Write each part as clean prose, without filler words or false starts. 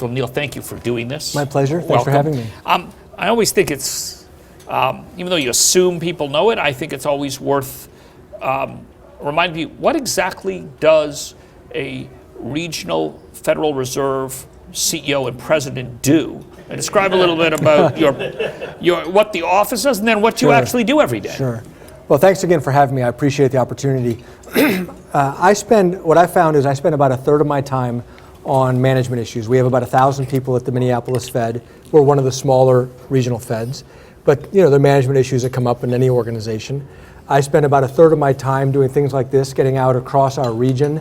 Well, Neel, thank you for doing this. My pleasure. Thanks for having me. I always think it's, even though you assume people know it, I think it's always worth reminding you, what exactly does a regional Federal Reserve CEO and president do? And describe a little bit about what the office does and then what you actually do every day. Sure. Well, thanks again for having me. I appreciate the opportunity. What I found is I spend about a third of my time on management issues. We have about 1,000 people at the Minneapolis Fed. We're one of the smaller regional Feds. But there are management issues that come up in any organization. I spend about a third of my time doing things like this, getting out across our region,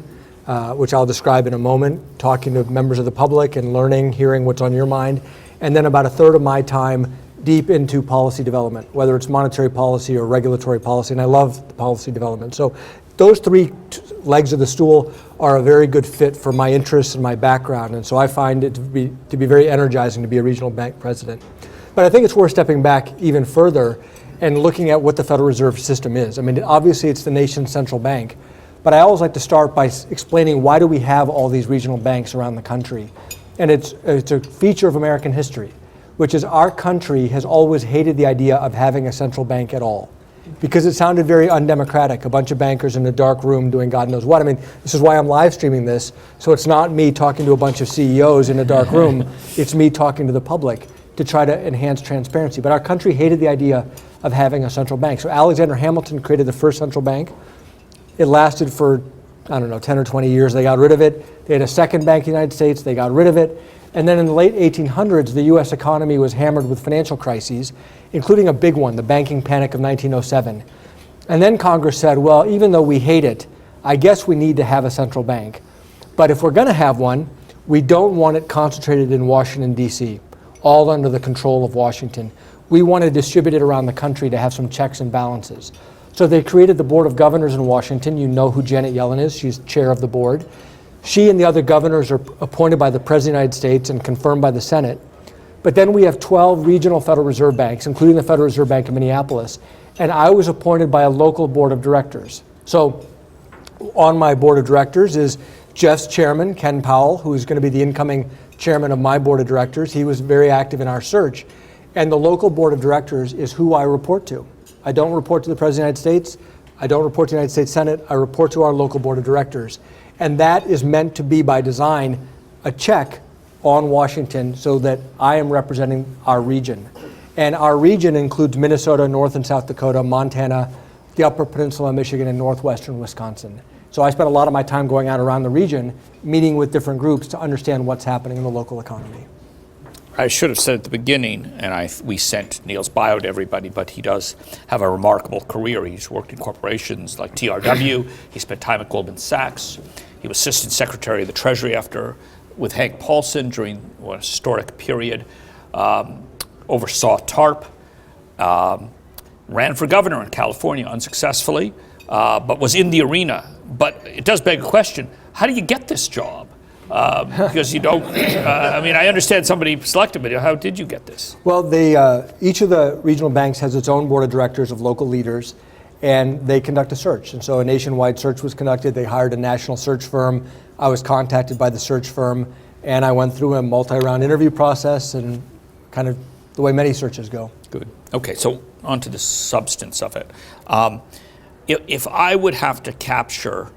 which I'll describe in a moment, talking to members of the public and learning, hearing what's on your mind. And then about a third of my time deep into policy development, whether it's monetary policy or regulatory policy, and I love the policy development. So those three legs of the stool are a very good fit for my interests and my background, and so I find it to be very energizing to be a regional bank president. But I think it's worth stepping back even further and looking at what the Federal Reserve System is. I mean, obviously it's the nation's central bank, but I always like to start by explaining why do we have all these regional banks around the country. And it's a feature of American history, which is our country has always hated the idea of having a central bank at all, because it sounded very undemocratic, a bunch of bankers in a dark room doing God knows what. I mean, this is why I'm live streaming this, so it's not me talking to a bunch of CEOs in a dark room, it's me talking to the public to try to enhance transparency. But our country hated the idea of having a central bank. So Alexander Hamilton created the first central bank. It lasted for, 10 or 20 years, they got rid of it. They had a second bank in the United States, they got rid of it. And then in the late 1800s, the US economy was hammered with financial crises, including a big one, the banking panic of 1907. And then Congress said, well, even though we hate it, I guess we need to have a central bank. But if we're gonna have one, we don't want it concentrated in Washington, DC, all under the control of Washington. We want to distribute it around the country to have some checks and balances. So they created the Board of Governors in Washington. You know who Janet Yellen is, she's chair of the board. She and the other governors are appointed by the President of the United States and confirmed by the Senate. But then we have 12 regional Federal Reserve banks, including the Federal Reserve Bank of Minneapolis. And I was appointed by a local board of directors. So on my board of directors is Jeff's chairman, Ken Powell, who is going to be the incoming chairman of my board of directors. He was very active in our search. And the local board of directors is who I report to. I don't report to the President of the United States. I don't report to the United States Senate. I report to our local board of directors. And that is meant to be, by design, a check on Washington so that I am representing our region. And our region includes Minnesota, North and South Dakota, Montana, the Upper Peninsula of Michigan, and northwestern Wisconsin. So I spent a lot of my time going out around the region, meeting with different groups to understand what's happening in the local economy. I should have said at the beginning, and we sent Neel's bio to everybody, but he does have a remarkable career. He's worked in corporations like TRW. He spent time at Goldman Sachs. He was Assistant Secretary of the Treasury with Hank Paulson during a historic period, oversaw TARP, ran for governor in California unsuccessfully, but was in the arena. But it does beg a question, how do you get this job? Because you don't, I understand somebody selected, but how did you get this? Well, each of the regional banks has its own board of directors of local leaders, and they conduct a search. And so a nationwide search was conducted. They hired a national search firm. I was contacted by the search firm, and I went through a multi-round interview process and kind of the way many searches go. Good. Okay, so on to the substance of it. If I would have to capture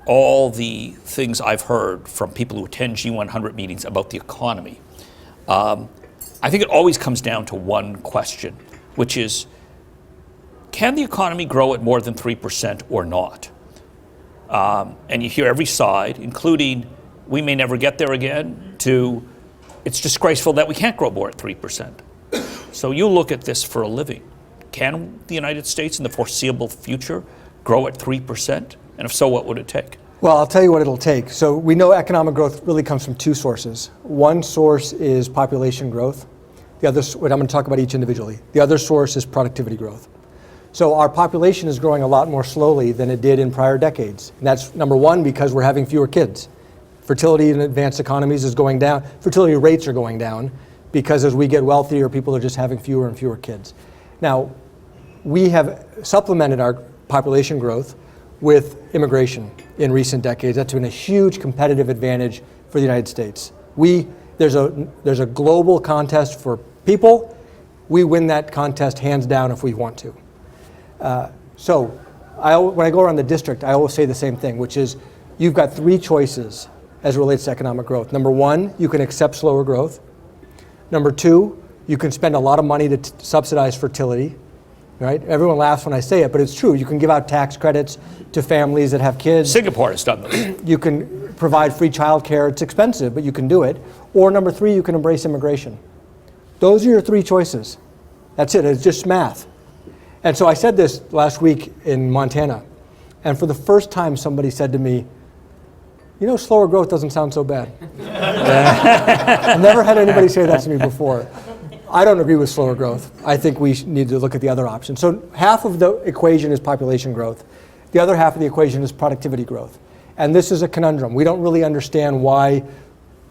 all the things I've heard from people who attend G100 meetings about the economy, I think it always comes down to one question, which is, can the economy grow at more than 3% or not? And you hear every side, including we may never get there again, to it's disgraceful that we can't grow more at 3%. So you look at this for a living. Can the United States in the foreseeable future grow at 3%? And if so, what would it take? Well, I'll tell you what it'll take. So we know economic growth really comes from two sources. One source is population growth. The other, I'm going to talk about each individually. The other source is productivity growth. So our population is growing a lot more slowly than it did in prior decades. And that's number one, because we're having fewer kids. Fertility in advanced economies is going down. Fertility rates are going down because as we get wealthier, people are just having fewer and fewer kids. Now, we have supplemented our population growth with immigration in recent decades. That's been a huge competitive advantage for the United States. There's a global contest for people. We win that contest hands down if we want to. So when I go around the district, I always say the same thing, which is you've got three choices as it relates to economic growth. Number one, you can accept slower growth. Number two, you can spend a lot of money to subsidize fertility. Right? Everyone laughs when I say it, but it's true. You can give out tax credits to families that have kids. Singapore has done this. You can provide free childcare. It's expensive, but you can do it. Or number three, you can embrace immigration. Those are your three choices. That's it. It's just math. And so I said this last week in Montana, and for the first time somebody said to me, you know, slower growth doesn't sound so bad. I've never had anybody say that to me before. I don't agree with slower growth. I think we need to look at the other options. So half of the equation is population growth. The other half of the equation is productivity growth. And this is a conundrum. We don't really understand why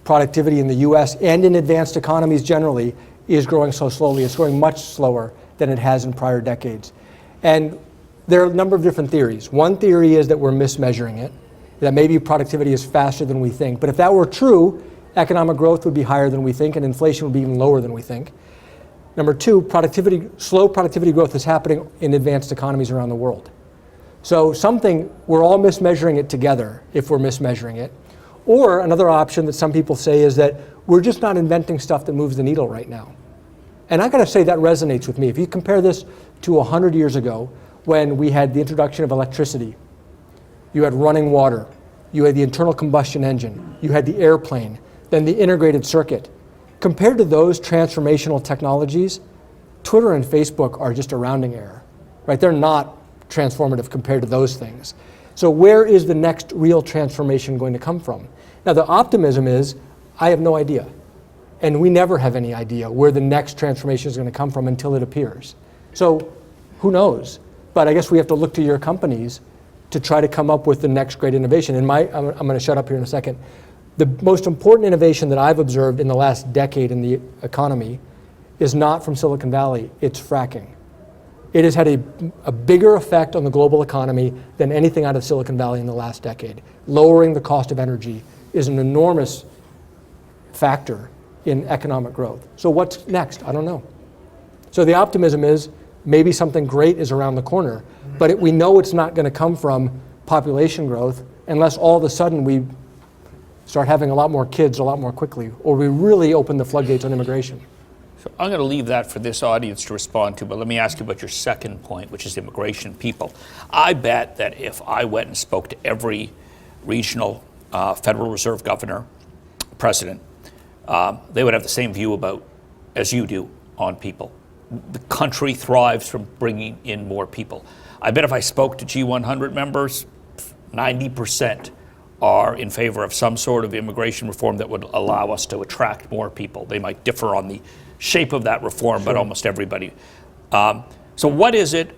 productivity in the US and in advanced economies generally is growing so slowly. It's growing much slower than it has in prior decades. And there are a number of different theories. One theory is that we're mismeasuring it, that maybe productivity is faster than we think. But if that were true, economic growth would be higher than we think and inflation would be even lower than we think. Number two, slow productivity growth is happening in advanced economies around the world. So we're all mismeasuring it together if we're mismeasuring it. Or another option that some people say is that we're just not inventing stuff that moves the needle right now. And I gotta say that resonates with me. If you compare this to 100 years ago when we had the introduction of electricity, you had running water, you had the internal combustion engine, you had the airplane, then the integrated circuit. Compared to those transformational technologies, Twitter and Facebook are just a rounding error, right? They're not transformative compared to those things. So where is the next real transformation going to come from? Now the optimism is, I have no idea. And we never have any idea where the next transformation is going to come from until it appears. So who knows? But I guess we have to look to your companies to try to come up with the next great innovation. And I'm going to shut up here in a second. The most important innovation that I've observed in the last decade in the economy is not from Silicon Valley, it's fracking. It has had a bigger effect on the global economy than anything out of Silicon Valley in the last decade. Lowering the cost of energy is an enormous factor in economic growth. So what's next? I don't know. So the optimism is maybe something great is around the corner, but we know it's not going to come from population growth unless all of a sudden we start having a lot more kids a lot more quickly, or we really open the floodgates on immigration. So I'm going to leave that for this audience to respond to, but let me ask you about your second point, which is immigration people. I bet that if I went and spoke to every regional Federal Reserve governor, president, they would have the same view as you do on people. The country thrives from bringing in more people. I bet if I spoke to G100 members, 90% are in favor of some sort of immigration reform that would allow us to attract more people. They might differ on the shape of that reform, sure, but almost everybody. So what is it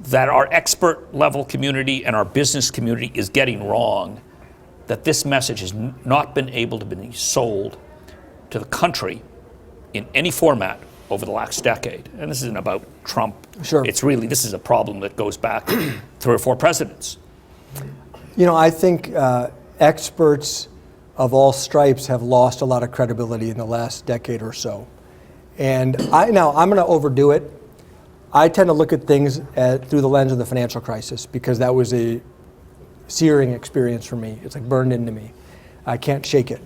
that our expert level community and our business community is getting wrong, that this message has not been able to be sold to the country in any format over the last decade? And this isn't about Trump. Sure. This is a problem that goes back 3 or 4 presidents. You know, I think experts of all stripes have lost a lot of credibility in the last decade or so. And I'm going to overdo it. I tend to look at things through the lens of the financial crisis because that was a searing experience for me. It's like burned into me. I can't shake it.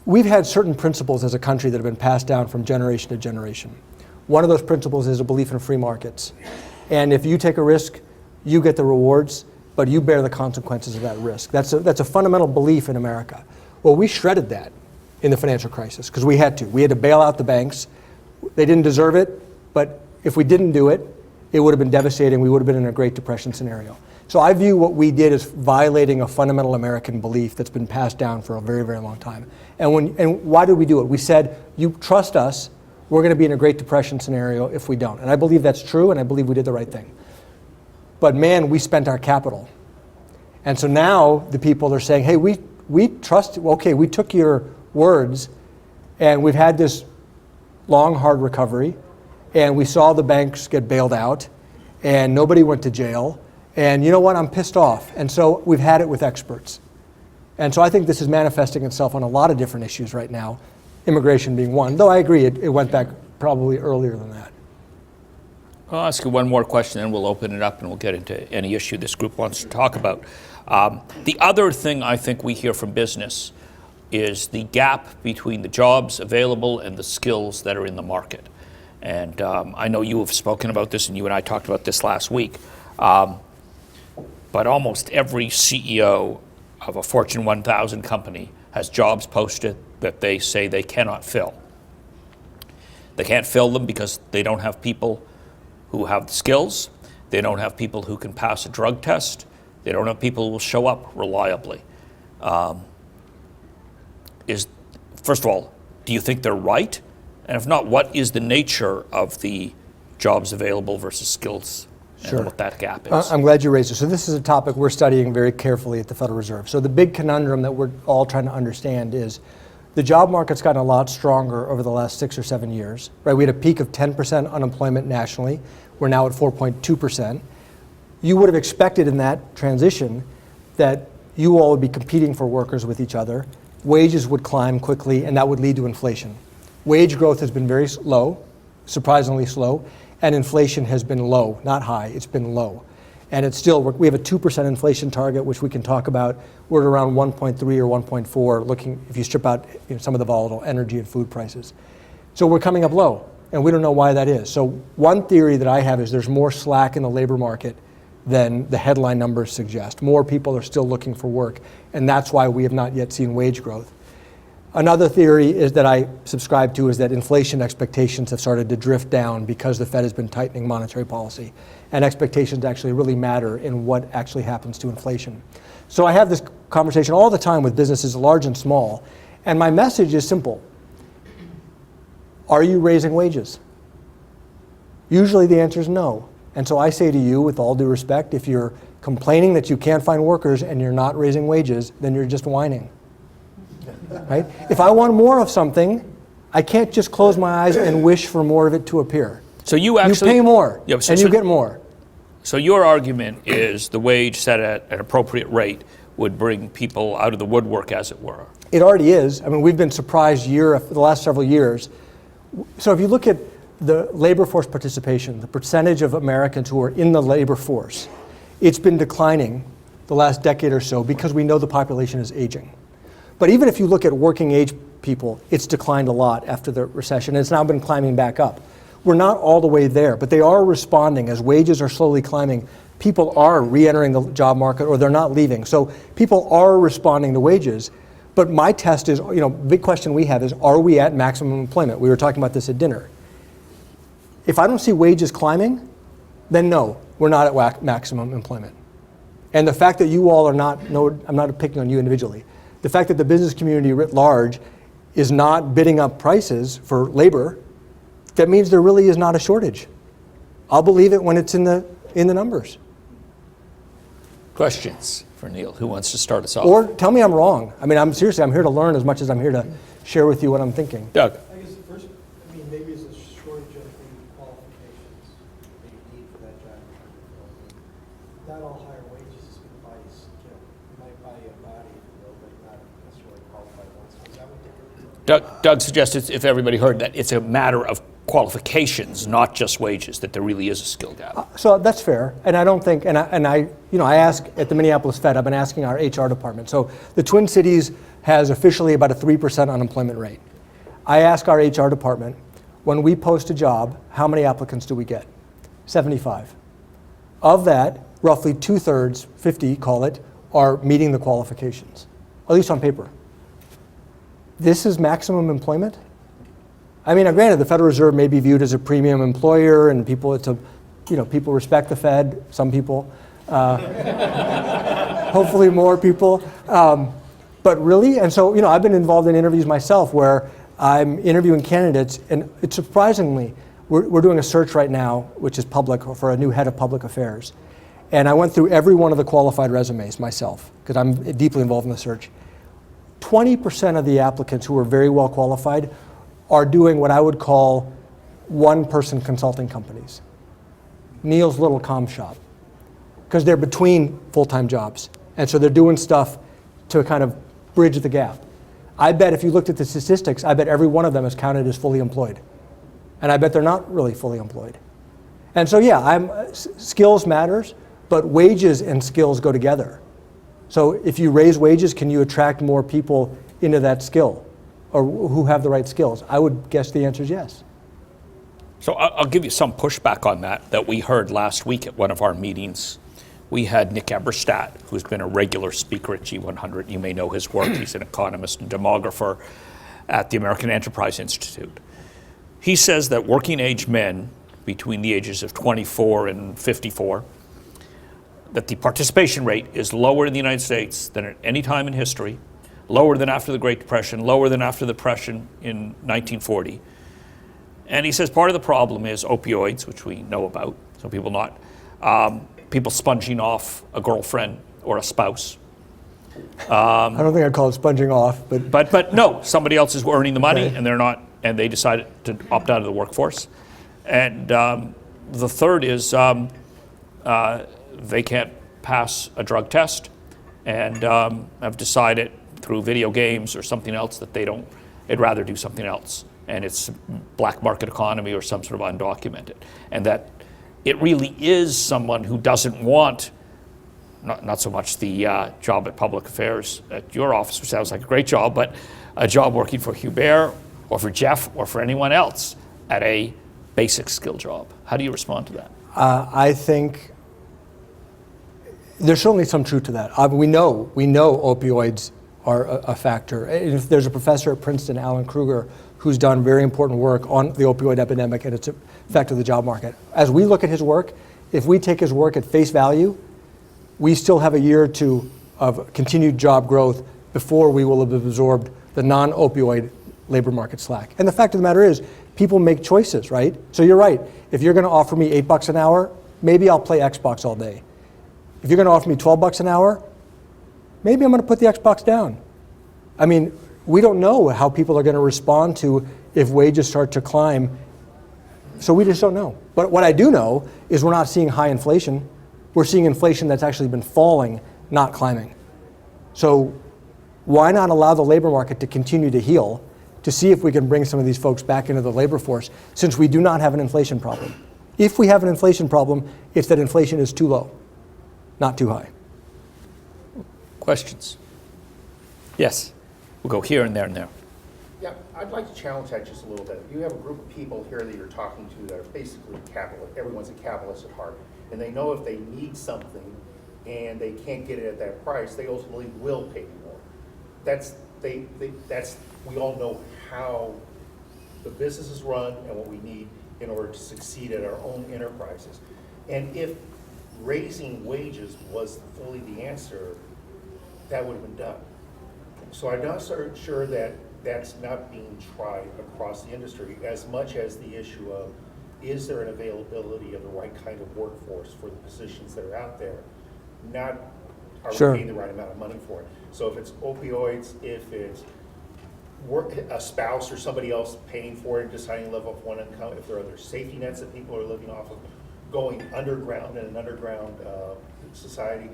We've had certain principles as a country that have been passed down from generation to generation. One of those principles is a belief in free markets. And if you take a risk, you get the rewards, but you bear the consequences of that risk. That's a fundamental belief in America. Well, we shredded that in the financial crisis because we had to. We had to bail out the banks. They didn't deserve it, but if we didn't do it, it would have been devastating. We would have been in a Great Depression scenario. So I view what we did as violating a fundamental American belief that's been passed down for a very, very long time. And why did we do it? We said, you trust us, we're going to be in a Great Depression scenario if we don't. And I believe that's true, and I believe we did the right thing. But man, we spent our capital. And so now the people are saying, hey, we trust, okay, we took your words, and we've had this long, hard recovery, and we saw the banks get bailed out, and nobody went to jail. And you know what? I'm pissed off. And so we've had it with experts. And so I think this is manifesting itself on a lot of different issues right now, immigration being one, though I agree it went back probably earlier than that. I'll ask you one more question, then we'll open it up and we'll get into any issue this group wants to talk about. The other thing I think we hear from business is the gap between the jobs available and the skills that are in the market. And I know you have spoken about this, and you and I talked about this last week. But almost every CEO of a Fortune 1000 company has jobs posted that they say they cannot fill. They can't fill them because they don't have people who have the skills. They don't have people who can pass a drug test. They don't have people who will show up reliably. First of all, do you think they're right? And if not, what is the nature of the jobs available versus skills? Sure. And what that gap is? I'm glad you raised it. So this is a topic we're studying very carefully at the Federal Reserve. So the big conundrum that we're all trying to understand is the job market's gotten a lot stronger over the last 6 or 7 years. Right? We had a peak of 10% unemployment nationally. We're now at 4.2%. You would have expected in that transition that you all would be competing for workers with each other. Wages would climb quickly, and that would lead to inflation. Wage growth has been very low, surprisingly slow, and inflation has been low, not high, it's been low. And it's still, we have a 2% inflation target, which we can talk about. We're at around 1.3 or 1.4, looking, if you strip out some of the volatile energy and food prices. So we're coming up low, and we don't know why that is. So one theory that I have is there's more slack in the labor market than the headline numbers suggest. More people are still looking for work, and that's why we have not yet seen wage growth. Another theory is that I subscribe to is that inflation expectations have started to drift down because the Fed has been tightening monetary policy, and expectations actually really matter in what actually happens to inflation. So I have this conversation all the time with businesses large and small, and my message is simple. Are you raising wages? Usually the answer is no. And so I say to you, with all due respect, if you're complaining that you can't find workers and you're not raising wages, then you're just whining. Right? If I want more of something, I can't just close my eyes and wish for more of it to appear. So you actually pay more, yeah, and you get more. So your argument is the wage set at an appropriate rate would bring people out of the woodwork, as it were. It already is. I mean, we've been surprised the last several years. So if you look at the labor force participation, the percentage of Americans who are in the labor force, it's been declining the last decade or so because we know the population is aging. But even if you look at working age people, it's declined a lot after the recession, and it's now been climbing back up. We're not all the way there, but they are responding. As wages are slowly climbing, people are re-entering the job market or they're not leaving. So people are responding to wages. But my test is, big question we have is, are we at maximum employment? We were talking about this at dinner. If I don't see wages climbing, then no, we're not at maximum employment. And the fact that you all are not, I'm not picking on you individually, the fact that the business community writ large is not bidding up prices for labor, that means there really is not a shortage. I'll believe it when it's in the numbers. Questions for Neel? Who wants to start us off? Or tell me I'm wrong. I mean, I'm here to learn as much as I'm here to share with you what I'm thinking. Doug. I guess the first, maybe it's a shortage of the qualifications that you need for that job. Not all higher wages is going to buy you skill. It might buy you a body, but not necessarily qualified ones. Is that what you're doing? Doug suggested, if everybody heard that, it's a matter of qualifications, not just wages, that there really is a skill gap. So that's fair, and I don't think, I ask at the Minneapolis Fed, I've been asking our HR department. So the Twin Cities has officially about a 3% unemployment rate. I ask our HR department, when we post a job, how many applicants do we get? 75. Of that, roughly 2/3, 50 call it, are meeting the qualifications, at least on paper. This is maximum employment? I mean, granted, the Federal Reserve may be viewed as a premium employer, and people respect the Fed. Some people, hopefully more people. But really, and so I've been involved in interviews myself where I'm interviewing candidates, and it's surprisingly, we're doing a search right now, which is public, for a new head of public affairs, and I went through every one of the qualified resumes myself because I'm deeply involved in the search. 20% of the applicants who are very well qualified are doing what I would call one-person consulting companies. Neel's little comm shop. Because they're between full-time jobs. And so they're doing stuff to kind of bridge the gap. I bet if you looked at the statistics, I bet every one of them is counted as fully employed. And I bet they're not really fully employed. And so yeah, skills matters, but wages and skills go together. So if you raise wages, can you attract more people into that skill, or who have the right skills? I would guess the answer is yes. So I'll give you some pushback on that we heard last week at one of our meetings. We had Nick Amberstat, who's been a regular speaker at G100. You may know his work. He's an economist and demographer at the American Enterprise Institute. He says that working age men between the ages of 24 and 54, that the participation rate is lower in the United States than at any time in history, lower than after the Great Depression, lower than after the Depression in 1940. And he says part of the problem is opioids, which we know about, so people sponging off a girlfriend or a spouse. I don't think I'd call it sponging off, But no, somebody else is earning the money, Okay. and they're not, and they decided to opt out of the workforce. And the third is they can't pass a drug test, and have decided through video games or something else that they'd rather do something else. And it's black market economy or some sort of undocumented. And that it really is someone who doesn't want, not so much the job at public affairs at your office, which sounds like a great job, but a job working for Youre or for Jeff or for anyone else at a basic skill job. How do you respond to that? I think there's certainly some truth to that. We know opioids are a factor. There's a professor at Princeton, Alan Kruger, who's done very important work on the opioid epidemic and its effect on the job market. As we look at his work, if we take his work at face value, we still have a year or two of continued job growth before we will have absorbed the non-opioid labor market slack. And the fact of the matter is, people make choices, right? So you're right. If you're going to offer me $8 an hour, maybe I'll play Xbox all day. If you're going to offer me $12 an hour, maybe I'm going to put the Xbox down. I mean, we don't know how people are going to respond to if wages start to climb. So we just don't know. But what I do know is we're not seeing high inflation. We're seeing inflation that's actually been falling, not climbing. So why not allow the labor market to continue to heal to see if we can bring some of these folks back into the labor force, since we do not have an inflation problem. If we have an inflation problem, it's that inflation is too low, not too high. Questions? Yes. We'll go here and there and there. Yeah, I'd like to challenge that just a little bit. You have a group of people here that you're talking to that are basically capitalist. Everyone's a capitalist at heart. And they know if they need something and they can't get it at that price, they ultimately will pay more. We all know how the business is run and what we need in order to succeed at our own enterprises. And if raising wages was fully the answer, that would have been done. So I'm not so sure that that's not being tried across the industry as much as the issue of, is there an availability of the right kind of workforce for the positions that are out there? Not, are Sure. we paying the right amount of money for it? So if it's opioids, if it's a spouse or somebody else paying for it, deciding to live off one income, if there are other safety nets that people are living off of, going underground in an underground society,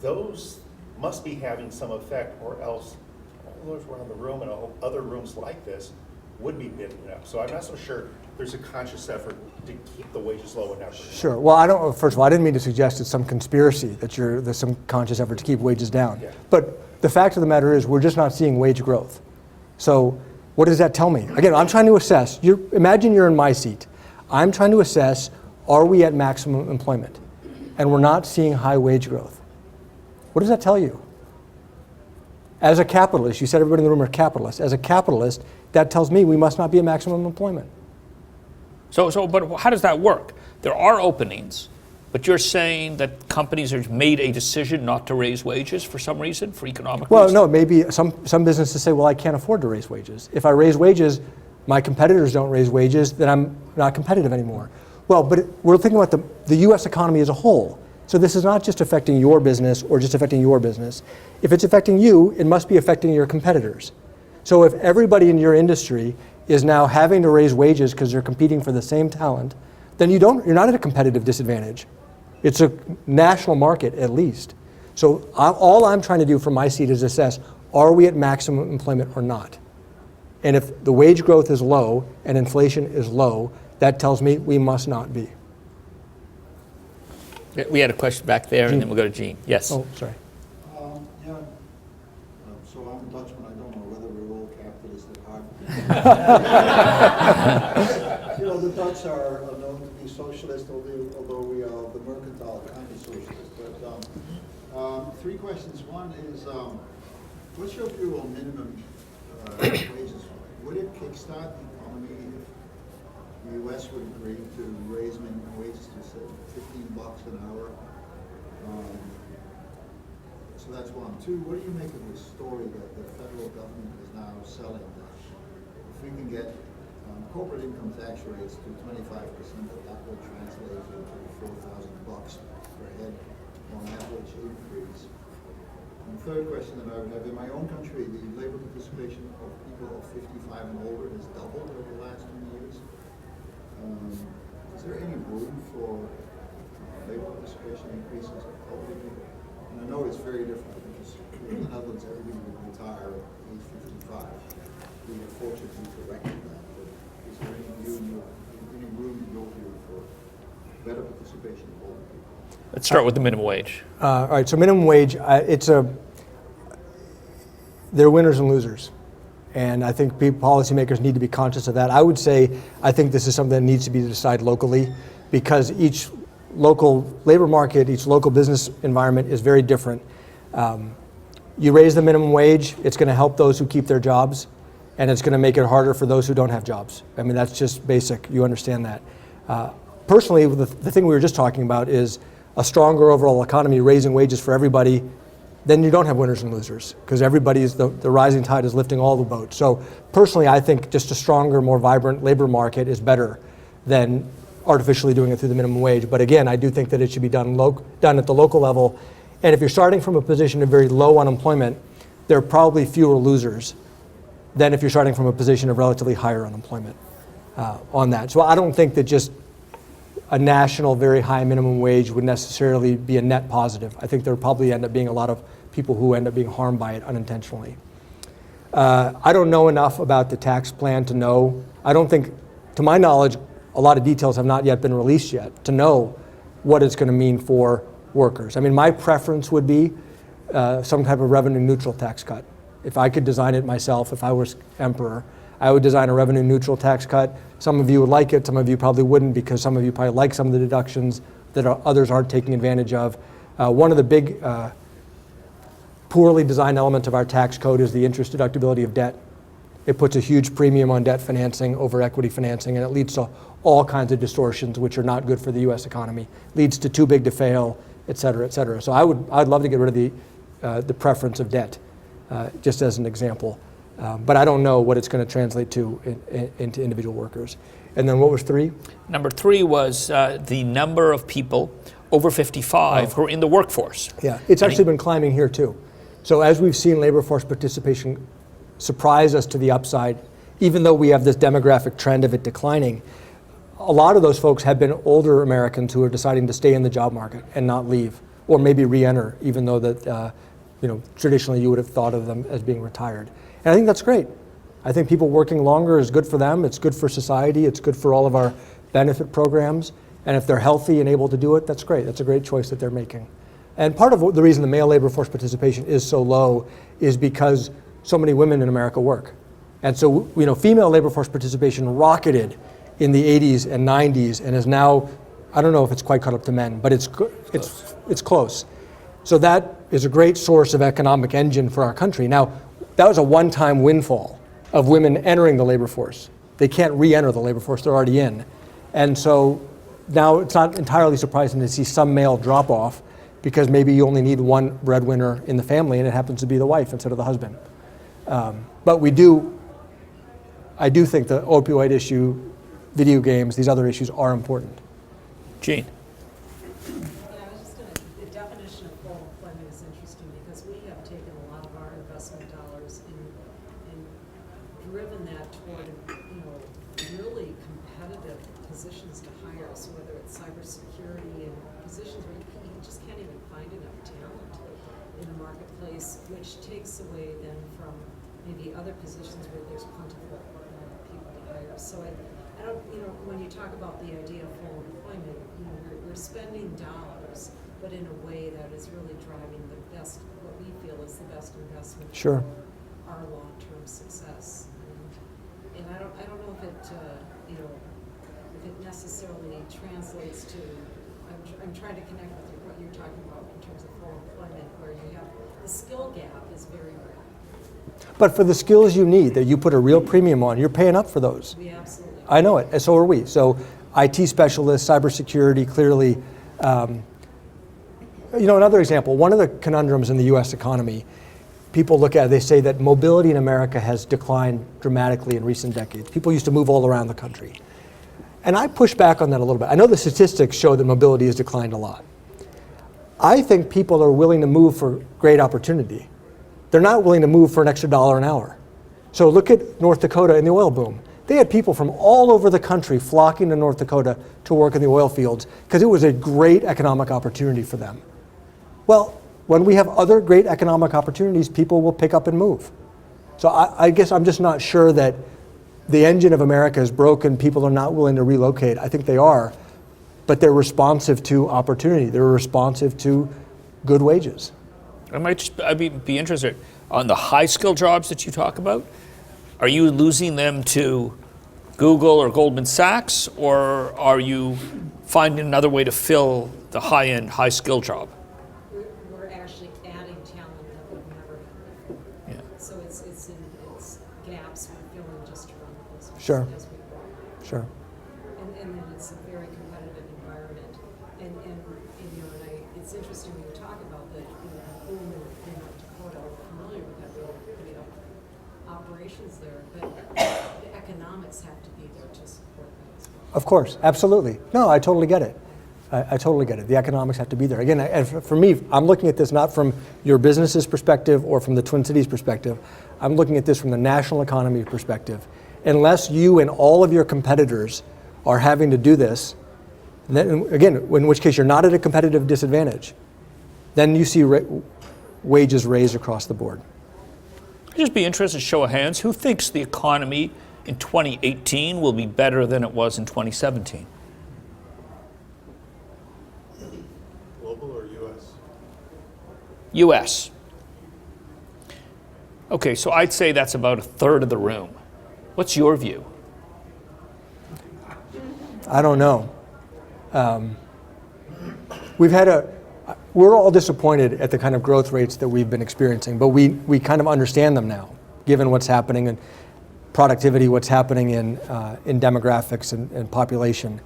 those must be having some effect, or else all those around the room and other rooms like this would be bidding it up. So I'm not so sure there's a conscious effort to keep the wages low enough. Sure. Well, first of all, I didn't mean to suggest it's some conspiracy that there's some conscious effort to keep wages down. Yeah. But the fact of the matter is we're just not seeing wage growth. So what does that tell me? Again, I'm trying to assess. Imagine you're in my seat. I'm trying to assess, are we at maximum employment? And we're not seeing high wage growth. What does that tell you? As a capitalist, you said everybody in the room are capitalists. As a capitalist, that tells me we must not be at maximum employment. But how does that work? There are openings, but you're saying that companies have made a decision not to raise wages for some reason, for economic reasons? Well, no, maybe some businesses say, well, I can't afford to raise wages. If I raise wages, my competitors don't raise wages, then I'm not competitive anymore. Well, but we're thinking about the U.S. economy as a whole. So this is not just affecting your business or just affecting your business. If it's affecting you, it must be affecting your competitors. So if everybody in your industry is now having to raise wages because they're competing for the same talent, then you're not at a competitive disadvantage. It's a national market at least. So all I'm trying to do from my seat is assess, Are we at maximum employment or not? And if the wage growth is low and inflation is low, that tells me we must not be. We had a question back there, and then we'll go to Gene. Yes. Oh, sorry. Yeah, so I'm a Dutchman, I don't know whether we're all capitalist at heart. You know, the Dutch are known to be socialist, although we are the mercantile kind of socialist. But three questions. One is, what's your view on minimum wages? Would it kickstart the economy if the U.S. would agree to raise minimum wages to say $15 an hour? So that's one. Two, what do you make of this story that the federal government is now selling that if we can get corporate income tax rates to 25%, that will translate into $4,000 per head on average increase? And the third question that I would have, in my own country, the labor participation of people of 55 and older has doubled over the last 20 years. Is there any room for labor participation increases of elderly people? And I know it's very different because in the Netherlands, everybody would retire at age 55. We are fortunately corrected that. But is there any room in your view for better participation of older people? Let's start with the minimum wage. All right, so minimum wage, they're winners and losers. And I think policymakers need to be conscious of that. I would say, I think this is something that needs to be decided locally because each local labor market, each local business environment is very different. You raise the minimum wage, it's going to help those who keep their jobs, and it's going to make it harder for those who don't have jobs. I mean, that's just basic. You understand that. Personally, the thing we were just talking about is a stronger overall economy, raising wages for everybody. Then you don't have winners and losers because the rising tide is lifting all the boats. So personally, I think just a stronger, more vibrant labor market is better than artificially doing it through the minimum wage. But again, I do think that it should be done at the local level. And if you're starting from a position of very low unemployment, there are probably fewer losers than if you're starting from a position of relatively higher unemployment on that. So I don't think that just a national very high minimum wage would necessarily be a net positive. I think there would probably end up being a lot of people who end up being harmed by it unintentionally. I don't know enough about the tax plan to know. I don't think, to my knowledge, a lot of details have not yet been released yet to know what it's going to mean for workers. I mean, my preference would be some type of revenue neutral tax cut. If I could design it myself, if I was emperor, I would design a revenue neutral tax cut. Some of you would like it, some of you probably wouldn't because some of you probably like some of the deductions that others aren't taking advantage of. One of the big poorly designed elements of our tax code is the interest deductibility of debt. It puts a huge premium on debt financing over equity financing, and it leads to all kinds of distortions which are not good for the U.S. economy. Leads to too big to fail, et cetera, et cetera. So I'd love to get rid of the preference of debt, just as an example. But I don't know what it's going to translate to into individual workers. And then what was 3? Number 3 was the number of people over 55 who are in the workforce. Yeah, it's actually been climbing here too. So as we've seen labor force participation surprise us to the upside, even though we have this demographic trend of it declining, a lot of those folks have been older Americans who are deciding to stay in the job market and not leave, or maybe re-enter, even though that traditionally you would have thought of them as being retired. And I think that's great. I think people working longer is good for them. It's good for society. It's good for all of our benefit programs. And if they're healthy and able to do it, that's great. That's a great choice that they're making. And part of the reason the male labor force participation is so low is because so many women in America work. And so, female labor force participation rocketed in the 80s and 90s and is now, I don't know if it's quite caught up to men, but it's close. So that is a great source of economic engine for our country. Now, that was a one-time windfall of women entering the labor force. They can't re-enter the labor force, they're already in. And so now it's not entirely surprising to see some male drop off because maybe you only need one breadwinner in the family and it happens to be the wife instead of the husband. But I do think the opioid issue, video games, these other issues are important. Gene. The definition of full employment is interesting because we have taken a lot of our investment dollars and driven that toward, really competitive positions to hire. So whether it's cybersecurity and positions where you just can't even find enough talent. in a marketplace, which takes away then from maybe other positions where there's plentiful people to hire. So I don't, when you talk about the idea of full employment, we're spending dollars, but in a way that is really driving the best, what we feel is the best investment Sure. for our long-term success. And I don't know if it, if it necessarily translates to, I'm trying to connect with what you're talking about in terms of full employment, where you have, the skill gap is very rare. But for the skills you need, that you put a real premium on, you're paying up for those. We absolutely. I know it, and so are we. So IT specialists, cybersecurity, clearly. Another example, one of the conundrums in the U.S. economy, people look at, they say that mobility in America has declined dramatically in recent decades. People used to move all around the country. And I push back on that a little bit. I know the statistics show that mobility has declined a lot. I think people are willing to move for great opportunity. They're not willing to move for an extra $1 an hour. So look at North Dakota and the oil boom. They had people from all over the country flocking to North Dakota to work in the oil fields because it was a great economic opportunity for them. Well, when we have other great economic opportunities, people will pick up and move. So I guess I'm just not sure that the engine of America is broken, people are not willing to relocate. I think they are, but they're responsive to opportunity. They're responsive to good wages. I'd be interested on the high skill jobs that you talk about. Are you losing them to Google or Goldman Sachs, or are you finding another way to fill the high-end, high-skill job? We're actually adding talent that we've never had before. Yeah. So it's gaps we're filling just to run the business Sure. as we grow. Sure. And then it's a very competitive environment. And it's interesting when you talk about the boom in North Dakota. I'm familiar with that. We have operations there, but the economics have to be there to support that as well. Of course, absolutely. No, I totally get it. I totally get it. The economics have to be there. Again, for me, I'm looking at this not from your business's perspective or from the Twin Cities perspective. I'm looking at this from the national economy perspective. Unless you and all of your competitors are having to do this, then again, in which case you're not at a competitive disadvantage, then you see wages raised across the board. I'd just be interested, show of hands, who thinks the economy in 2018 will be better than it was in 2017? Global or U.S.? U.S. Okay, so I'd say that's about a third of the room. What's your view? I don't know. We're all disappointed at the kind of growth rates that we've been experiencing, but we kind of understand them now, given what's happening in productivity, what's happening in demographics and population.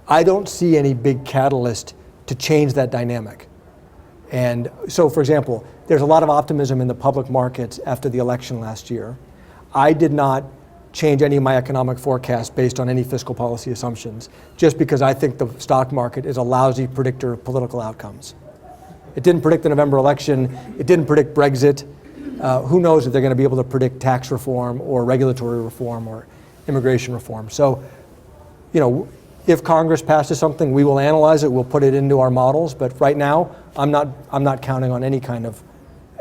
I don't see any big catalyst to change that dynamic. And so, for example, there's a lot of optimism in the public markets after the election last year. I did not change any of my economic forecasts based on any fiscal policy assumptions, just because I think the stock market is a lousy predictor of political outcomes. It didn't predict the November election. It didn't predict Brexit. Who knows if they're going to be able to predict tax reform or regulatory reform or immigration reform. So, if Congress passes something, we will analyze it. We'll put it into our models. But right now, I'm not counting on any kind of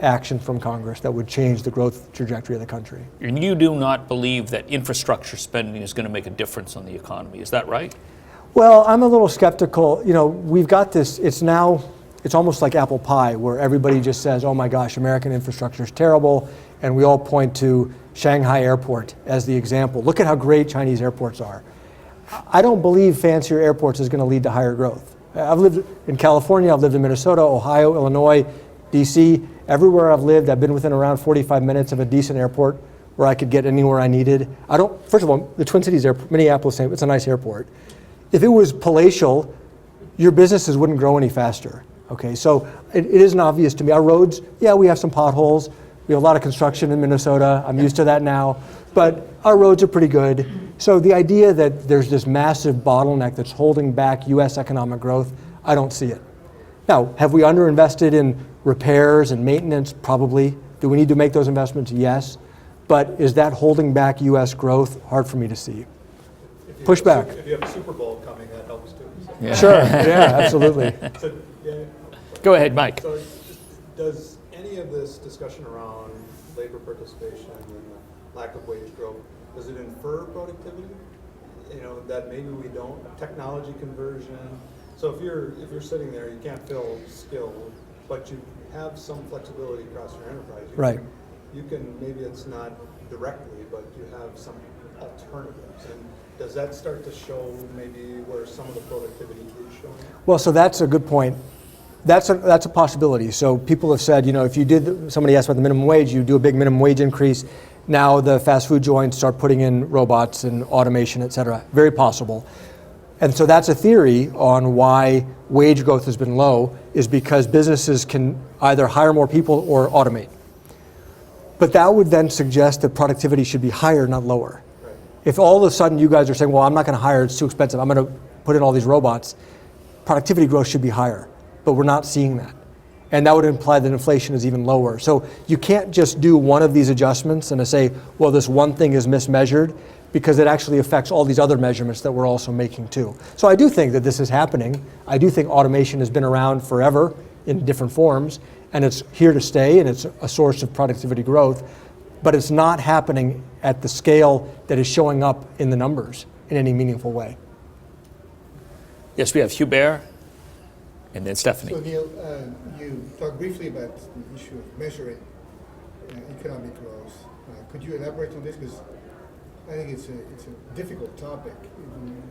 action from Congress that would change the growth trajectory of the country. And you do not believe that infrastructure spending is going to make a difference on the economy. Is that right? Well, I'm a little skeptical. We've got this, it's almost like apple pie, where everybody just says, oh my gosh, American infrastructure is terrible, and we all point to Shanghai Airport as the example. Look at how great Chinese airports are. I don't believe fancier airports is going to lead to higher growth. I've lived in California, I've lived in Minnesota, Ohio, Illinois, DC. Everywhere I've lived, I've been within around 45 minutes of a decent airport where I could get anywhere I needed. First of all, the Twin Cities airport, Minneapolis, it's a nice airport. If it was palatial, your businesses wouldn't grow any faster. Okay, so it isn't obvious to me. Our roads, yeah, we have some potholes. We have a lot of construction in Minnesota. I'm used to that now. But our roads are pretty good. So the idea that there's this massive bottleneck that's holding back U.S. economic growth, I don't see it. Now, have we underinvested in repairs and maintenance? Probably. Do we need to make those investments? Yes. But is that holding back U.S. growth? Hard for me to see. Push back. If you have a Super Bowl coming, that helps too. So. Yeah. Sure, yeah, absolutely. So, yeah. Go ahead, Mike. So does any of this discussion around labor participation and the lack of wage growth, does it infer productivity? You know, that maybe we don't, technology conversion. So if you're sitting there, you can't fill skill, but you have some flexibility across your enterprise. Right. You can, maybe it's not directly, but you have some alternatives. And does that start to show maybe where some of the productivity is showing? Well, so that's a good point. That's a possibility. So people have said, you know, if you did, somebody asked about the minimum wage, you do a big minimum wage increase. Now the fast food joints start putting in robots and automation, et cetera. Very possible. And so that's a theory on why wage growth has been low, is because businesses can either hire more people or automate. But that would then suggest that productivity should be higher, not lower. Right. If all of a sudden you guys are saying, well, I'm not going to hire, it's too expensive, I'm going to put in all these robots, productivity growth should be higher. But we're not seeing that. And that would imply that inflation is even lower. So you can't just do one of these adjustments and say, well, this one thing is mismeasured, because it actually affects all these other measurements that we're also making too. So I do think that this is happening. I do think automation has been around forever in different forms, and it's here to stay, and it's a source of productivity growth, but it's not happening at the scale that is showing up in the numbers in any meaningful way. Yes, we have Hubert, and then Stephanie. So Neel, you talked briefly about the issue of measuring economic growth. Could you elaborate on this? Because I think it's a difficult topic.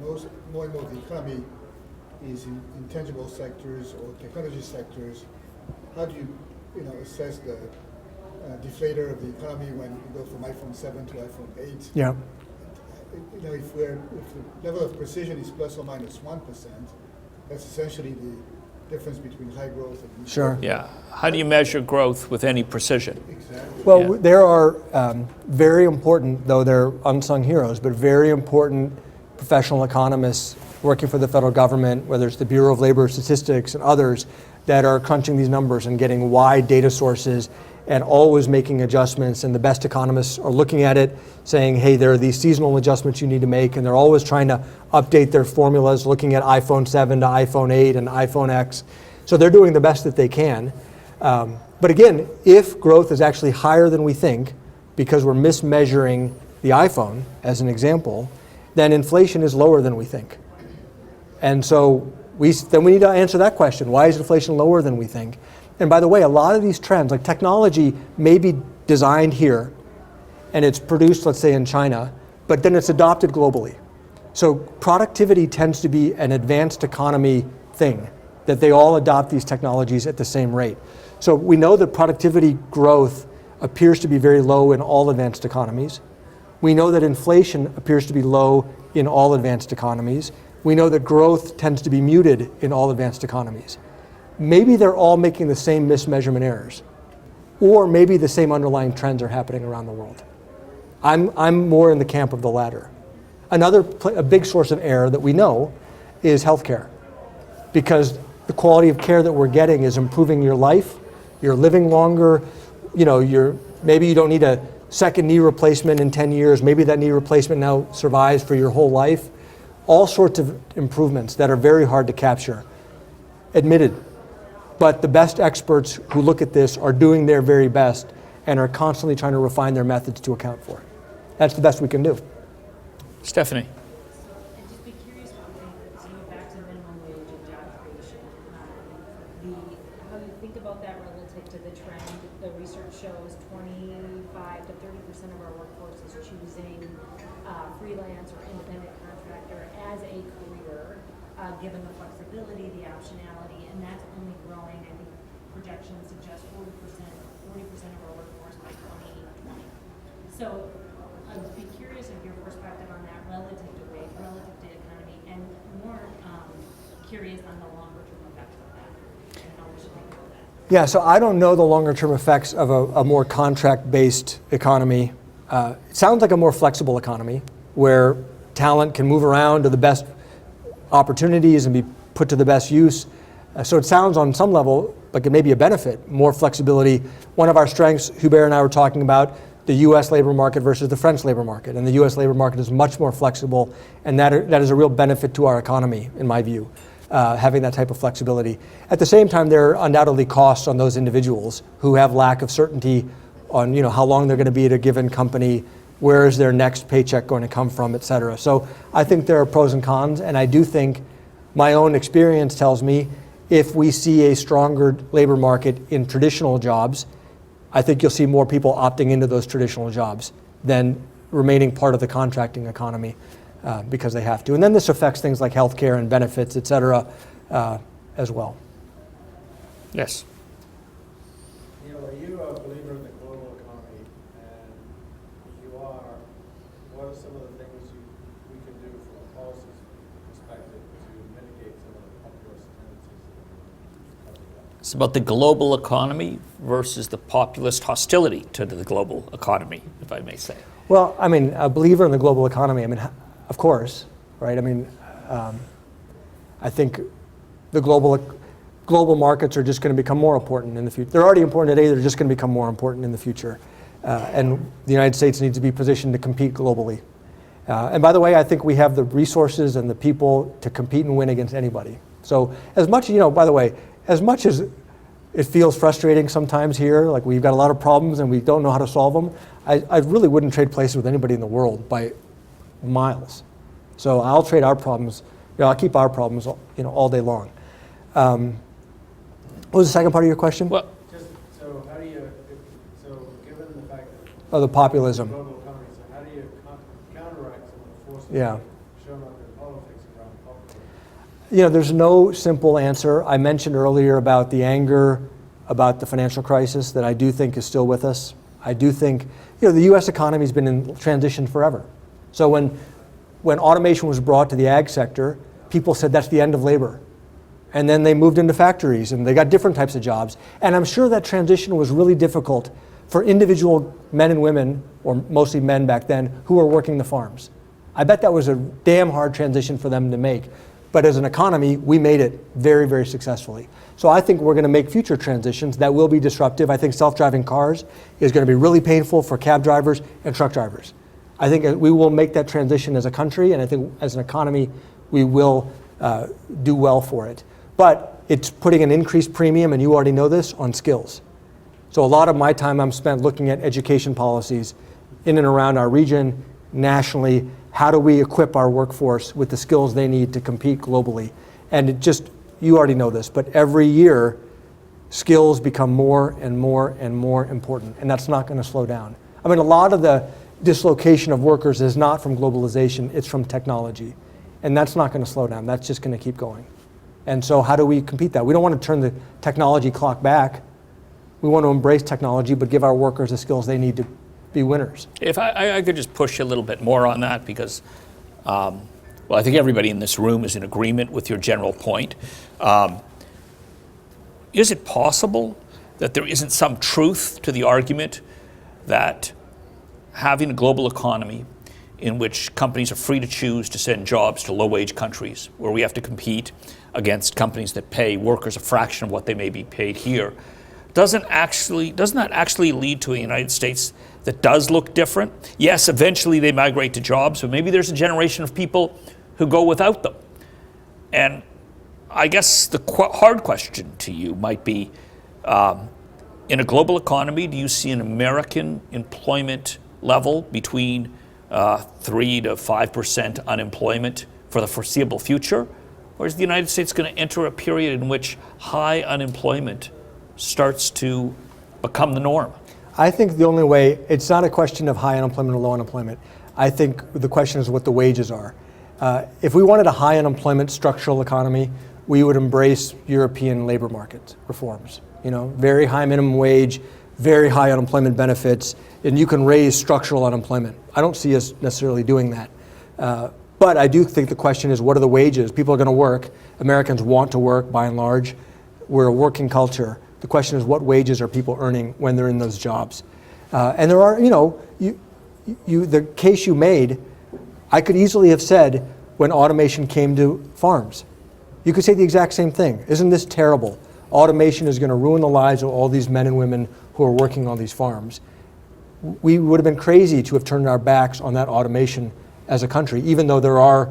More and more of the economy is in intangible sectors or technology sectors. How do you assess the deflator of the economy when you go from iPhone 7 to iPhone 8? Yeah. If the level of precision is plus or minus 1%, that's essentially the difference between high growth and Sure. Yeah. How do you measure growth with any precision? Exactly. Well, Yeah. there are very important, though they're unsung heroes, but very important professional economists working for the federal government, whether it's the Bureau of Labor Statistics and others, that are crunching these numbers and getting wide data sources and always making adjustments. And the best economists are looking at it, saying, hey, there are these seasonal adjustments you need to make, and they're always trying to update their formulas, looking at iPhone 7 to iPhone 8 and iPhone X. So they're doing the best that they can. But again, if growth is actually higher than we think, because we're mismeasuring the iPhone, as an example, then inflation is lower than we think. And so then we need to answer that question. Why is inflation lower than we think? And by the way, a lot of these trends, like technology may be designed here, and it's produced, let's say, in China, but then it's adopted globally. So productivity tends to be an advanced economy thing, that they all adopt these technologies at the same rate. So we know that productivity growth appears to be very low in all advanced economies. We know that inflation appears to be low in all advanced economies. We know that growth tends to be muted in all advanced economies. Maybe they're all making the same mismeasurement errors, or maybe the same underlying trends are happening around the world. I'm more in the camp of the latter. A big source of error that we know is healthcare, because the quality of care that we're getting is improving your life. You're living longer. Maybe you don't need a second knee replacement in 10 years. Maybe that knee replacement now survives for your whole life. All sorts of improvements that are very hard to capture, admitted. But the best experts who look at this are doing their very best and are constantly trying to refine their methods to account for it. That's the best we can do. Stephanie. I'd just be curious about back to minimum wage and job creation. How you think about that relative to the trend. The research shows 25 to 30% of our workforce is choosing freelance or independent contractor as a career, given the flexibility, the optionality, and that's only growing. I think projections suggest 40% of our workforce by 2020. So I'd be curious of your perspective on that relative to wage, relative to economy, and more curious on the longer term effects of that and how we should think about that. Yeah, so I don't know the longer term effects of a more contract-based economy. It sounds like a more flexible economy where talent can move around to the best opportunities and be put to the best use. So it sounds on some level like it may be a benefit, more flexibility. One of our strengths, Hubert and I were talking about, the U.S. labor market versus the French labor market. And the U.S. labor market is much more flexible, and that is a real benefit to our economy, in my view. having that type of flexibility. At the same time, there are undoubtedly costs on those individuals who have lack of certainty on how long they're going to be at a given company, where is their next paycheck going to come from, et cetera. So I think there are pros and cons, and I do think my own experience tells me if we see a stronger labor market in traditional jobs, I think you'll see more people opting into those traditional jobs than remaining part of the contracting economy because they have to. And then this affects things like healthcare and benefits, et cetera, as well. Yes. Neel, are you a believer in the global economy? And if you are, what are some of the things we can do from a policy perspective to mitigate some of the populist tendencies? It's about the global economy versus the populist hostility to the global economy, if I may say. Well, I mean, a believer in the global economy, I mean, of course, right? I mean, I think the global markets are just going to become more important in the future. They're already important today, they're just going to become more important in the future. And the United States needs to be positioned to compete globally. And by the way, I think we have the resources and the people to compete and win against anybody. So as much, by the way, as much as it feels frustrating sometimes here, like we've got a lot of problems and we don't know how to solve them, I really wouldn't trade places with anybody in the world by miles. So I'll trade our problems, I'll keep our problems, all day long. What was the second part of your question? Well, Just, so how do you, given the fact that Oh, the populism. global economy, so how do you counteract some of the forces Yeah. shown up in politics around populism? There's no simple answer. I mentioned earlier about the anger about the financial crisis that I do think is still with us. I do think, the U.S. economy has been in transition forever. So when automation was brought to the ag sector, people said that's the end of labor. And then they moved into factories and they got different types of jobs. And I'm sure that transition was really difficult for individual men and women, or mostly men back then, who were working the farms. I bet that was a damn hard transition for them to make. But as an economy, we made it very, very successfully. So I think we're going to make future transitions that will be disruptive. I think self-driving cars is going to be really painful for cab drivers and truck drivers. I think we will make that transition as a country, and I think as an economy, we will do well for it. But it's putting an increased premium, and you already know this, on skills. So a lot of my time I'm spent looking at education policies in and around our region, nationally. How do we equip our workforce with the skills they need to compete globally? And you already know this, but every year, skills become more and more and more important, and that's not going to slow down. I mean, a lot of the dislocation of workers is not from globalization, it's from technology. And that's not going to slow down, that's just going to keep going. And so how do we compete that? We don't want to turn the technology clock back. We want to embrace technology, but give our workers the skills they need to be winners. if I could just push a little bit more on that, because, I think everybody in this room is in agreement with your general point. Is it possible that there isn't some truth to the argument that having a global economy in which companies are free to choose to send jobs to low-wage countries, where we have to compete against companies that pay workers a fraction of what they may be paid here, doesn't that actually lead to a United States that does look different? Yes, eventually they migrate to jobs, but maybe there's a generation of people who go without them. And I guess the hard question to you might be, in a global economy, do you see an American employment level between 3 to 5% unemployment for the foreseeable future? Or is the United States going to enter a period in which high unemployment starts to become the norm? I think the only way, it's not a question of high unemployment or low unemployment. I think the question is what the wages are. If we wanted a high unemployment structural economy, we would embrace European labor market reforms. Very high minimum wage, very high unemployment benefits, and you can raise structural unemployment. I don't see us necessarily doing that. But I do think the question is, what are the wages? People are going to work. Americans want to work, by and large. We're a working culture. The question is, what wages are people earning when they're in those jobs? And there are, the case you made, I could easily have said when automation came to farms. You could say the exact same thing. Isn't this terrible? Automation is going to ruin the lives of all these men and women who are working on these farms. We would have been crazy to have turned our backs on that automation as a country, even though there are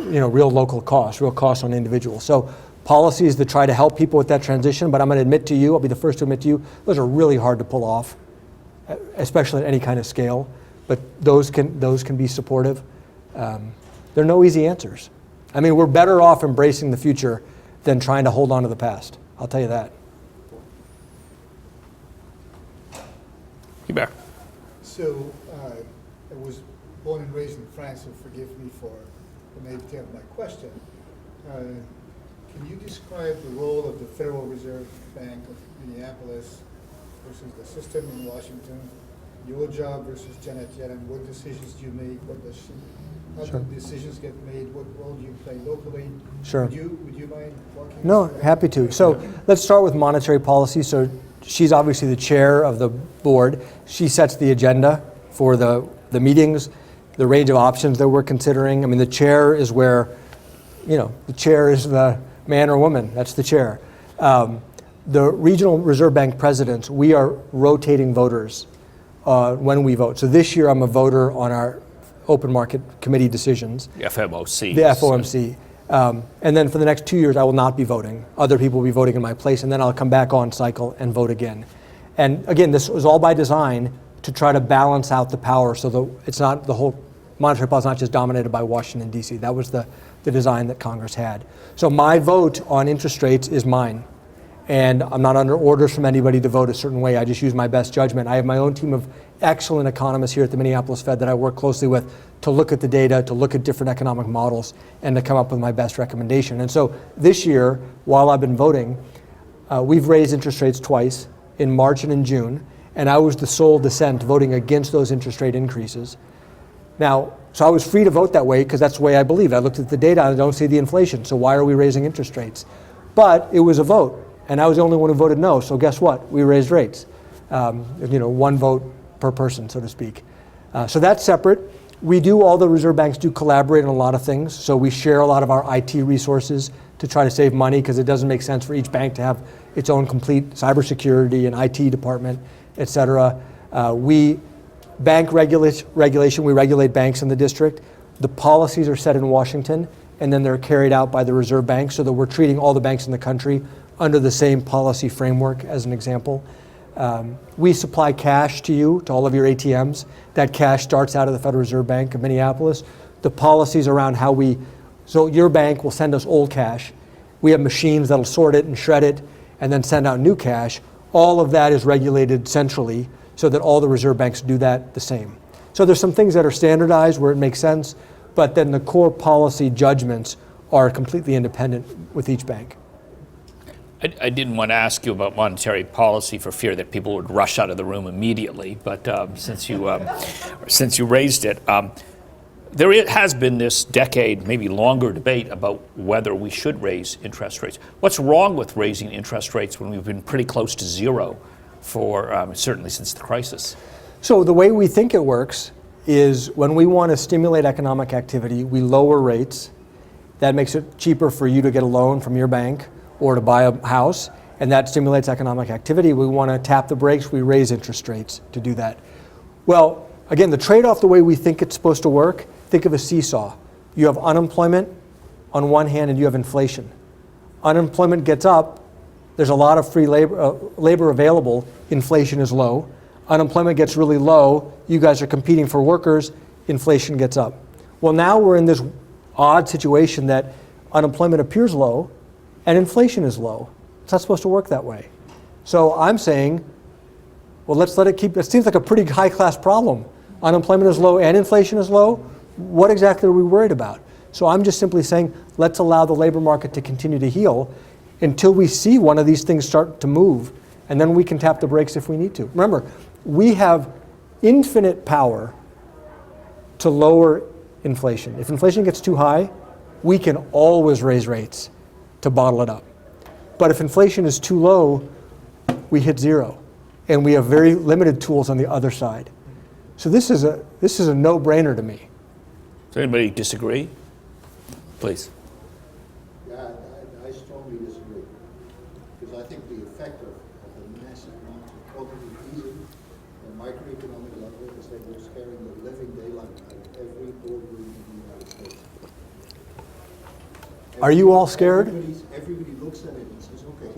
real local costs, real costs on individuals. So policies that try to help people with that transition, but I'm going to admit to you, I'll be the first to admit to you, those are really hard to pull off, especially at any kind of scale. But those can be supportive. There are no easy answers. I mean, we're better off embracing the future than trying to hold on to the past. I'll tell you that. Hubert. So, I was born and raised in France, so forgive me for the naivety of my question. Can you describe the role of the Federal Reserve Bank of Minneapolis versus the system in Washington? Your job versus Janet Yellen, what decisions do you make? How Sure. do decisions get made? What role do you play locally? Sure. Would you mind walking us No, through that? happy to. So let's start with monetary policy. So she's obviously the chair of the board. She sets the agenda for the meetings, the range of options that we're considering. I mean, the chair is where, the chair is the man or woman. That's the chair. The regional Reserve Bank presidents, we are rotating voters when we vote. So this year I'm a voter on our open market committee decisions. The FOMC. The FOMC. And then for the next 2 years, I will not be voting. Other people will be voting in my place, and then I'll come back on cycle and vote again. And again, this was all by design to try to balance out the power so that it's not the whole monetary policy is not just dominated by Washington, D.C. That was the design that Congress had. So my vote on interest rates is mine. And I'm not under orders from anybody to vote a certain way. I just use my best judgment. I have my own team of excellent economists here at the Minneapolis Fed that I work closely with to look at the data, to look at different economic models, and to come up with my best recommendation. And so this year, while I've been voting, we've raised interest rates twice, in March and in June, and I was the sole dissent voting against those interest rate increases. Now, so I was free to vote that way because that's the way I believe. I looked at the data and I don't see the inflation, so why are we raising interest rates? But it was a vote. And I was the only one who voted no, so guess what? We raised rates. One vote per person, so to speak. So that's separate. All the reserve banks do collaborate on a lot of things. So we share a lot of our IT resources to try to save money because it doesn't make sense for each bank to have its own complete cybersecurity and IT department, et cetera. Bank regulation, we regulate banks in the district. The policies are set in Washington, and then they're carried out by the Reserve Bank so that we're treating all the banks in the country under the same policy framework, as an example. We supply cash to you, to all of your ATMs. That cash starts out of the Federal Reserve Bank of Minneapolis. The policies around so your bank will send us old cash. We have machines that'll sort it and shred it and then send out new cash. All of that is regulated centrally so that all the reserve banks do that the same. So there's some things that are standardized where it makes sense, but then the core policy judgments are completely independent with each bank. I didn't want to ask you about monetary policy for fear that people would rush out of the room immediately, but since you raised it, there has been this decade, maybe longer debate about whether we should raise interest rates. What's wrong with raising interest rates when we've been pretty close to zero for certainly since the crisis? So the way we think it works is when we want to stimulate economic activity, we lower rates. That makes it cheaper for you to get a loan from your bank or to buy a house, and that stimulates economic activity. We want to tap the brakes, we raise interest rates to do that. Well, again, the trade-off, the way we think it's supposed to work, think of a seesaw. You have unemployment on one hand and you have inflation. Unemployment gets up, there's a lot of free labor available, inflation is low. Unemployment gets really low, you guys are competing for workers, inflation gets up. Well, now we're in this odd situation that unemployment appears low and inflation is low. It's not supposed to work that way. So I'm saying, well, let's let it keep, it seems like a pretty high-class problem. Unemployment is low and inflation is low. What exactly are we worried about? So I'm just simply saying, let's allow the labor market to continue to heal until we see one of these things start to move, and then we can tap the brakes if we need to. Remember, we have infinite power to lower inflation. If inflation gets too high, we can always raise rates to bottle it up. But if inflation is too low, we hit zero. And we have very limited tools on the other side. So this is a no-brainer to me. Does anybody disagree? Please. Yeah, I strongly disagree. Because I think the effect of the massive amount of quantitative easing at microeconomic level is that we're scaring the living daylight out of every boardroom in the United States. Are you all scared? Everybody looks at it and says, okay,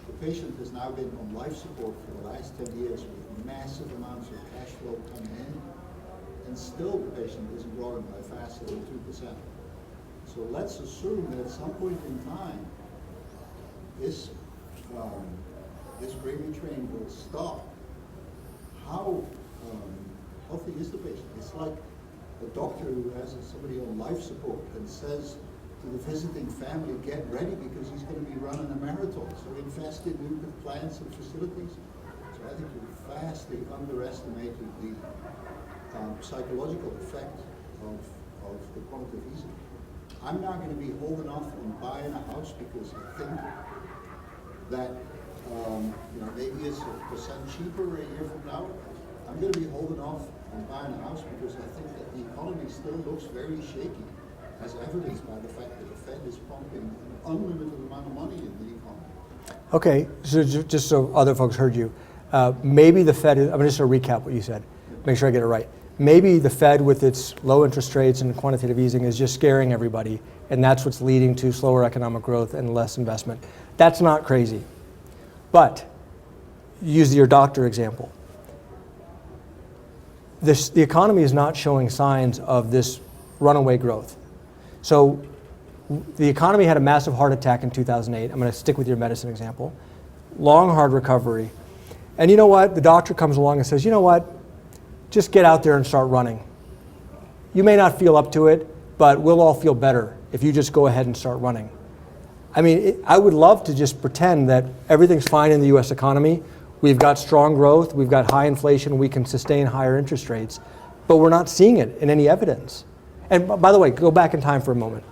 the patient has now been on life support for the last 10 years with massive amounts of cash flow coming in, and still the patient isn't growing by faster than 2%. So let's assume that at some point in time, this gravy train will stop. How healthy is the patient? It's like a doctor who has somebody on life support and says to the visiting family, get ready because he's going to be running a marathon. So invest in new plants and facilities. So I think you vastly underestimated the psychological effect of the quantitative easing. I'm not going to be holding off on buying a house because I think that maybe it's a % cheaper a year from now. I'm going to be holding off on buying a house because I think that the economy still looks very shaky, as evidenced by the fact that the Fed is pumping an unlimited amount of money into the economy. Okay, so just so other folks heard you, maybe the Fed, I'm just going to recap what you said, make sure I get it right. Maybe the Fed with its low interest rates and quantitative easing is just scaring everybody, and that's what's leading to slower economic growth and less investment. That's not crazy. But, use your doctor example. The economy is not showing signs of this runaway growth. So the economy had a massive heart attack in 2008. I'm going to stick with your medicine example. Long, hard recovery. And you know what? The doctor comes along and says, you know what? Just get out there and start running. You may not feel up to it, but we'll all feel better if you just go ahead and start running. I mean, I would love to just pretend that everything's fine in the US economy. We've got strong growth, we've got high inflation, we can sustain higher interest rates, but we're not seeing it in any evidence. And by the way, go back in time for a moment.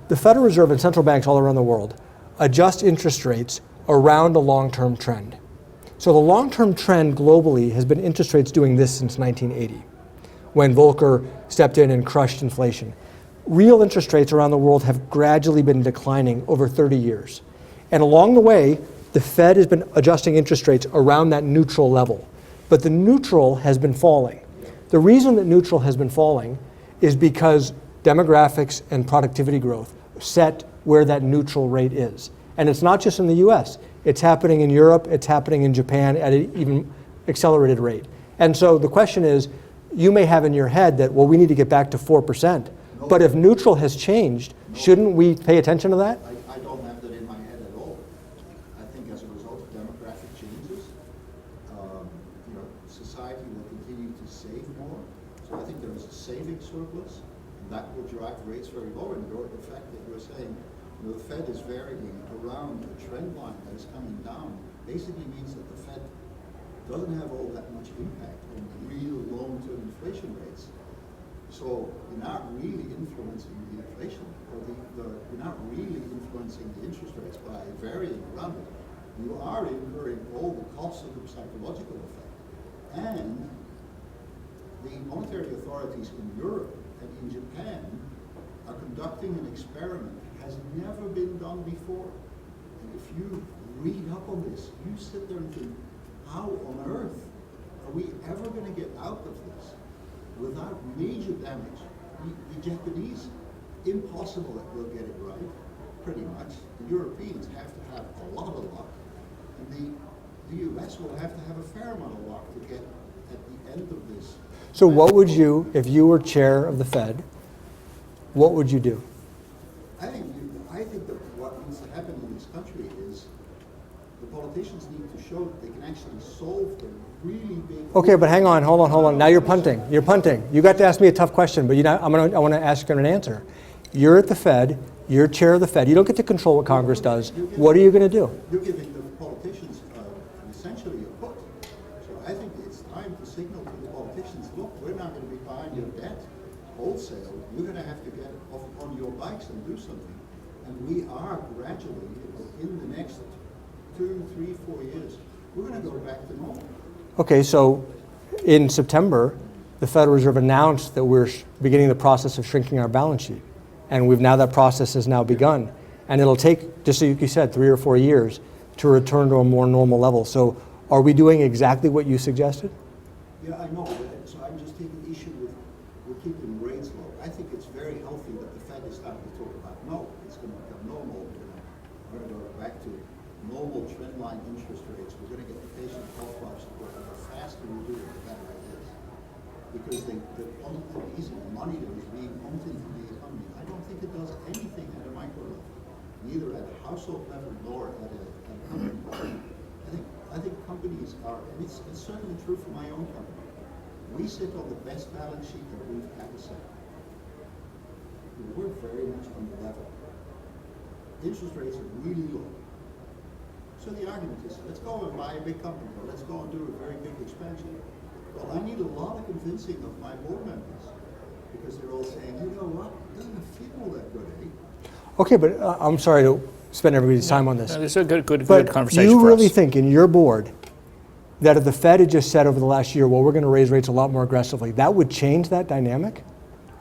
The Federal Reserve and central banks all around the world adjust interest rates around a long-term trend. So the long-term trend globally has been interest rates doing this since 1980, when Volcker stepped in and crushed inflation. Real interest rates around the world have gradually been declining over 30 years. And along the way, the Fed has been adjusting interest rates around that neutral level. But the neutral has been falling. The reason that neutral has been falling is because demographics and productivity growth set where that neutral rate is. And it's not just in the US. It's happening in Europe, it's happening in Japan at an even accelerated rate. And so the question is, you may have in your head that, well, we need to get back to 4%. But if neutral has changed, shouldn't we pay attention to that? I don't have that in my head at all. I think as a result of demographic changes, society will continue to save more. So I think there is a saving surplus, and that will drive rates very low. And the fact that you're saying the Fed is varying around the trend line that is coming down basically means that the Fed doesn't have all that much impact on real long-term inflation rates. So you're not really influencing the inflation, or you're not really influencing the interest rates by varying around it. You are incurring all the costs of the psychological effect. And the monetary authorities in Europe and in Japan are conducting an experiment that has never been done before. And if you read up on this, you sit there and think, how on earth are we ever going to get out of this without major damage? The Japanese, impossible that we'll get it right, pretty much. The Europeans have to have a lot of luck. And the US will have to have a fair amount of luck to get at the end of this. So what would you, if you were chair of the Fed, what would you do? I think that what needs to happen in this country is the politicians need to show that they can actually solve the really big... Okay, but hang on, hold on. Now you're punting. You're punting. You got to ask me a tough question, but I want to ask you an answer. You're at the Fed. You're chair of the Fed. You don't get to control what Congress does. What are you going to do? You're giving the politicians essentially a hook. So I think it's time to signal to the politicians, look, we're not going to be buying your debt wholesale. You're going to have to get off on your bikes and do something. And we are gradually, in the next 2, 3, 4 years, we're going to go back to normal. Okay, so in September, the Federal Reserve announced that we're beginning the process of shrinking our balance sheet. And that process has now begun. And it'll take, just like you said, 3 or 4 years to return to a more normal level. So are we doing exactly what you suggested? Yeah, I know. So I'm just taking issue with keeping rates low. I think it's very healthy that the Fed is starting to talk about, no, it's going to become normal. We're going to go back to normal trendline interest rates. We're going to get the patient health life support. And the faster we do it, the better it is. Because the easy money that is being pumped into the economy, I don't think it does anything at a micro level, neither at a household level nor at a company level. I think companies are, and it's certainly true for my own company. We sit on the best balance sheet that we've ever set. We're very much on the level. Interest rates are really low. So the argument is, let's go and buy a big company, or let's go and do a very big expansion. Well, I need a lot of convincing of my board members, because they're all saying, you know what, it doesn't feel that good, eh? Okay, but I'm sorry to spend everybody's time on this. No, this is a good But conversation you for really us. think in your board that if the Fed had just said over the last year, well, we're going to raise rates a lot more aggressively, that would change that dynamic?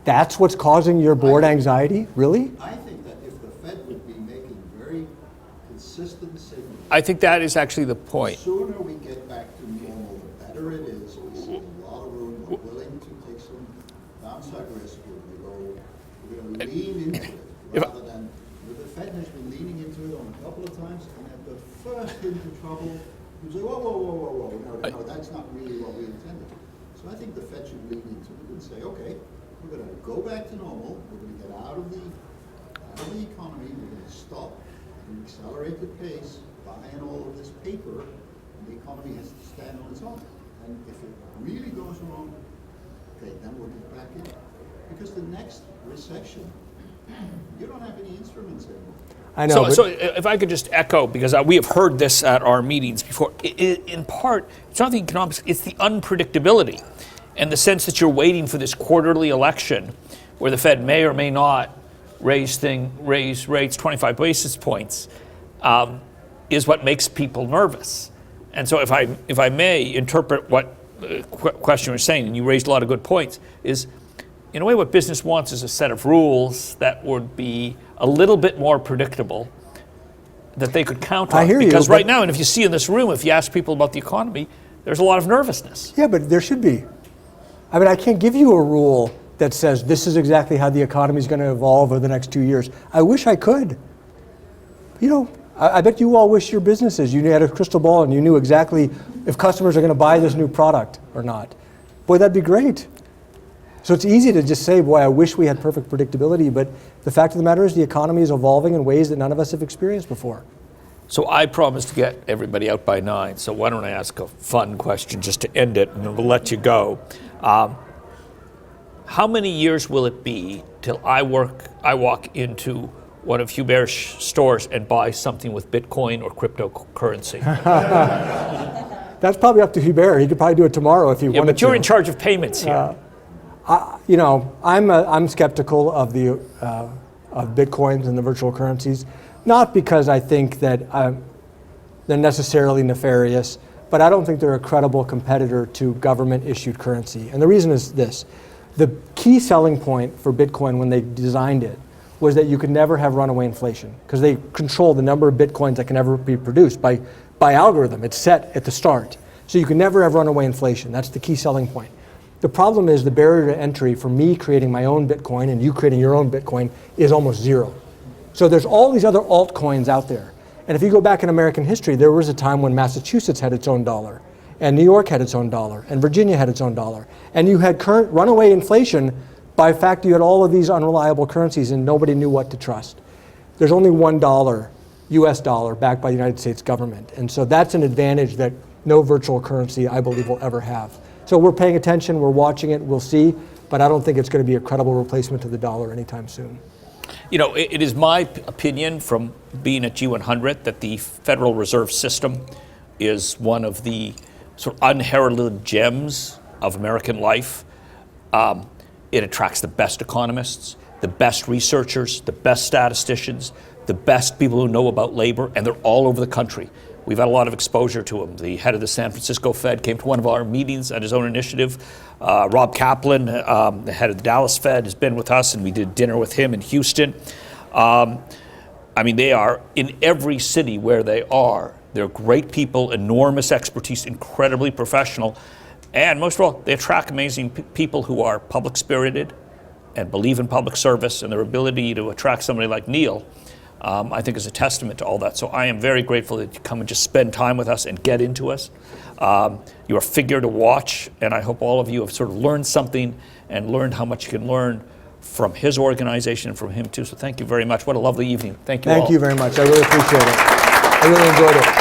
That's what's causing your board anxiety? Really? I think that if the Fed would be making very consistent signals, I think that is actually the the point. sooner we get back to normal, the better it is. We see a lot of room. We're willing to take some downside risk. We're going to lean into it If- rather than the Fed has been leaning into it on a couple of times, and at the first hint of trouble, you say, whoa, no, that's not really what we intended. So I think the Fed should lean into it and say, okay, we're going to go back to normal. We're going to get out of the economy. We're going to stop at an accelerated pace, buying all of this paper, and the economy has to stand on its own. And if it really goes wrong, okay, then we'll get back in. Because the next recession, you don't have any instruments anymore. I know. So if I could just echo, because we have heard this at our meetings before, in part, it's not the economics, it's the unpredictability and the sense that you're waiting for this quarterly election where the Fed may or may not raise rates 25 basis points is what makes people nervous. And so if I may interpret what the question was saying, and you raised a lot of good points, is in a way what business wants is a set of rules that would be a little bit more predictable that they could count on. I hear you, because but- right now, and if you see in this room, if you ask people about the economy, there's a lot of nervousness. Yeah, but there should be. I mean, I can't give you a rule that says this is exactly how the economy is going to evolve over the next 2 years. I wish I could. You know, I bet you all wish your businesses, you had a crystal ball and you knew exactly if customers are going to buy this new product or not. Boy, that'd be great. So it's easy to just say, boy, I wish we had perfect predictability, but the fact of the matter is the economy is evolving in ways that none of us have experienced before. So I promised to get everybody out by 9, so why don't I ask a fun question just to end it, and then we'll let you go. How many years will it be till I walk into one of Youre's stores and buy something with Bitcoin or cryptocurrency? That's probably up to Youre. He could probably do it tomorrow if he Yeah, wanted but you're to. in charge of payments here. You know, I'm skeptical of the of bitcoins and the virtual currencies, not because I think that they're necessarily nefarious, but I don't think they're a credible competitor to government-issued currency. And the reason is this: the key selling point for Bitcoin when they designed it was that you could never have runaway inflation because they control the number of bitcoins that can ever be produced by algorithm. It's set at the start, so you can never have runaway inflation. That's the key selling point. The problem is the barrier to entry for me creating my own Bitcoin and you creating your own Bitcoin is almost zero. So there's all these other altcoins out there. And if you go back in American history, there was a time when Massachusetts had its own dollar, and New York had its own dollar, and Virginia had its own dollar. And you had current runaway inflation by fact you had all of these unreliable currencies and nobody knew what to trust. There's only $1 US dollar backed by the United States government. And so that's an advantage that no virtual currency, I believe, will ever have. So we're paying attention, we're watching it, we'll see, but I don't think it's going to be a credible replacement to the dollar anytime soon. You know, it is my opinion from being at G100 that the Federal Reserve System is one of the sort of unheralded gems of American life. It attracts the best economists, the best researchers, the best statisticians, the best people who know about labor, and they're all over the country. We've had a lot of exposure to them. The head of the San Francisco Fed came to one of our meetings at his own initiative. Rob Kaplan, the head of the Dallas Fed, has been with us, and we did dinner with him in Houston. I mean, they are in every city where they are. They're great people, enormous expertise, incredibly professional. And most of all, they attract amazing people who are public-spirited, and believe in public service, and their ability to attract somebody like Neel, I think is a testament to all that. So I am very grateful that you come and just spend time with us and get into us. You're a figure to watch, and I hope all of you have sort of learned something and learned how much you can learn from his organization and from him too. So thank you very much. What a lovely evening. Thank you all. Thank you very much. I really appreciate it. I really enjoyed it.